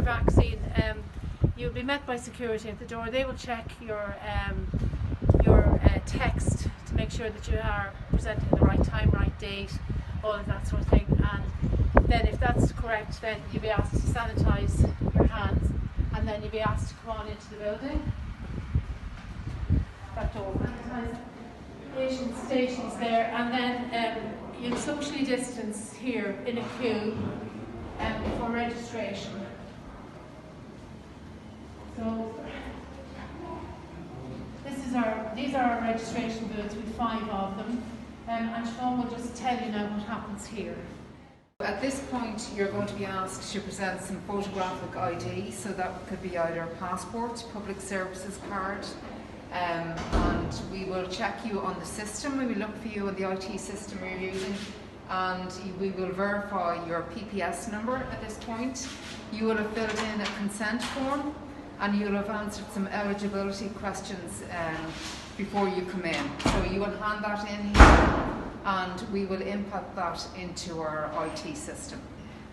vaccine, you'll be met by security at the door. They will check your text to make sure that you are presenting the right time, right date, all of that sort of thing. And then if that's correct, then you'll be asked to sanitise your hands, and then you'll be asked to come on into the building. That door. Patient stations there, and then you'll socially distance here in a queue for registration. So these are our registration booths. We've 5 of them, and Siobhan will just tell you now what happens here. At this point, you're going to be asked to present some photographic ID, so that could be either a passport, public services card, and we will check you on the system. We will look for you on the IT system you're using, and we will verify your PPS number at this point. You will have filled in a consent form, and you'll have answered some eligibility questions before you come in. So you will hand that in here, and we will input that into our IT system.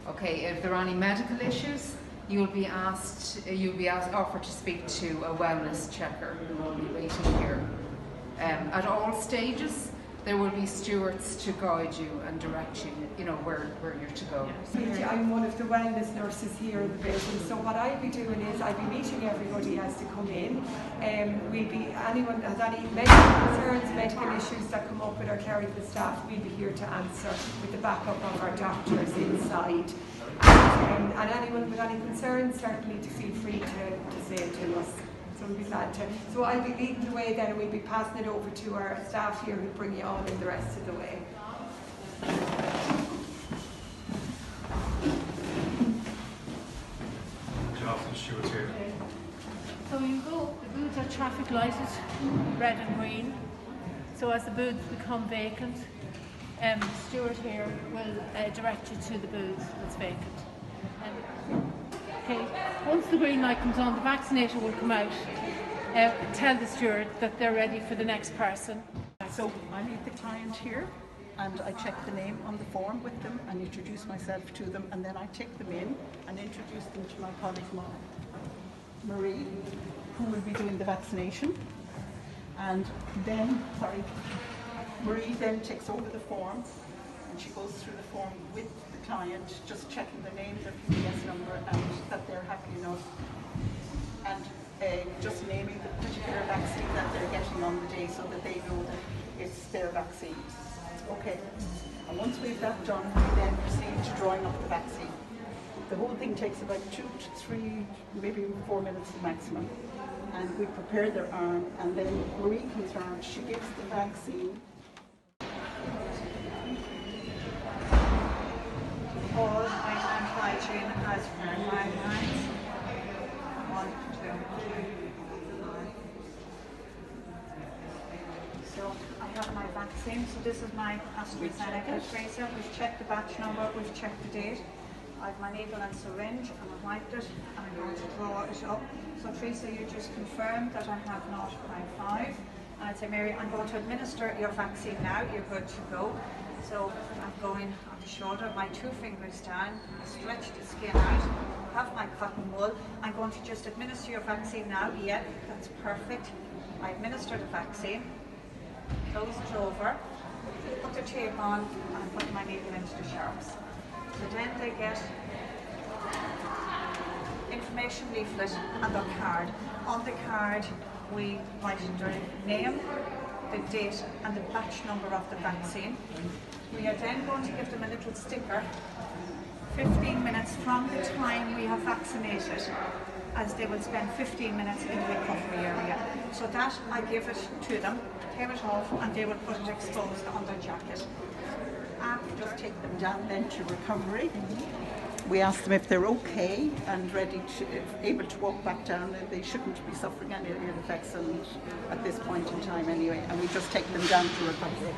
Okay, if there are any medical issues, you'll be offered to speak to a wellness checker who will be waiting here. At all stages, there will be stewards to guide you and direct you, where you're to go. I'm one of the wellness nurses here in the building, so what I'll be doing is I'll be meeting everybody as to come in. Anyone has any medical concerns, medical issues that come up with our clerical staff, we'll be here to answer with the backup of our doctors inside. And anyone with any concerns, certainly to feel free to say it to us. So we'll be glad to. So I'll be leading the way then, and we'll be passing it over to our staff here who'll bring you on in the rest of the way. So you go, the booths are traffic lighted, red and green. So as the booths become vacant, the steward here will direct you to the booth that's vacant. Okay, once the green light comes on, the vaccinator will come out, tell the steward that they're ready for the next person. So I meet the client here, and I check the name on the form with them and introduce myself to them, and then I take them in and introduce them to my colleague Marie, who will be doing the vaccination. And then, Marie then takes over the form, and she goes through the form with the client, just checking their name, their PPS number, and that they're happy enough, and just naming the particular vaccine that they're getting on the day so that they know that it's their vaccine. Okay, and once we've that done, we then proceed to drawing up the vaccine. The whole thing takes about 2 to 3, maybe 4 minutes maximum. And we prepare their arm, and then Marie comes around, she gives the vaccine. All my hand hygiene as per guidelines. 1, 2, 3, 4. So I have my vaccine. So this is my AstraZeneca tracer. We've checked the batch number, we've checked the date. I have my needle and syringe, and I've wiped it, and I'm going to draw it up. So Teresa, you just confirmed that I have 0.5. And I'd say, Mary, I'm going to administer your vaccine now. You're good to go. So I'm going on the shoulder, my 2 fingers down, I stretch the skin out, have my cotton wool. I'm going to just administer your vaccine now. Yeah, that's perfect. I administer the vaccine, close it over, put the tape on, and put my needle into the sharps. So then they get information leaflet and a card. On the card we write their name, the date and the batch number of the vaccine. We are then going to give them a little sticker 15 minutes from the time we have vaccinated, as they will spend 15 minutes in the recovery area. So that I give it to them, tear it off, and they will put it exposed on their jacket. Just take them down then to recovery. We ask them if they're okay and ready to, able to walk back down. They shouldn't be suffering any ill effects at this point in time anyway, and we just take them down to recovery.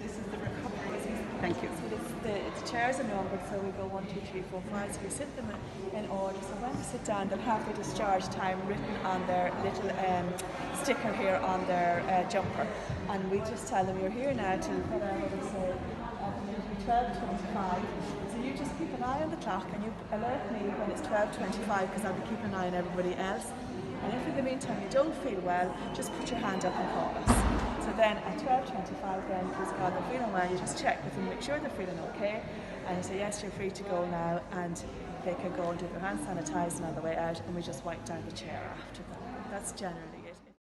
This is the recovery. Thank you. So it's chairs are numbered, so we go 1, 2, 3, 4, 5. So we sit them in order. So when they sit down, they'll have their discharge time written on their little sticker here on their jumper. And we just tell them, you're here now till whatever we say, 12:25. So you just keep an eye on the clock and you alert me when it's 12:25 because I'll be keeping an eye on everybody else. And if in the meantime you don't feel well, just put your hand up and call us. So then at 12:25 then, please God, they're feeling well, you just check with them, make sure they're feeling okay, and you say, yes, you're free to go now, and they can go and do their hand sanitising on the way out, and we just wipe down the chair after them. That's generally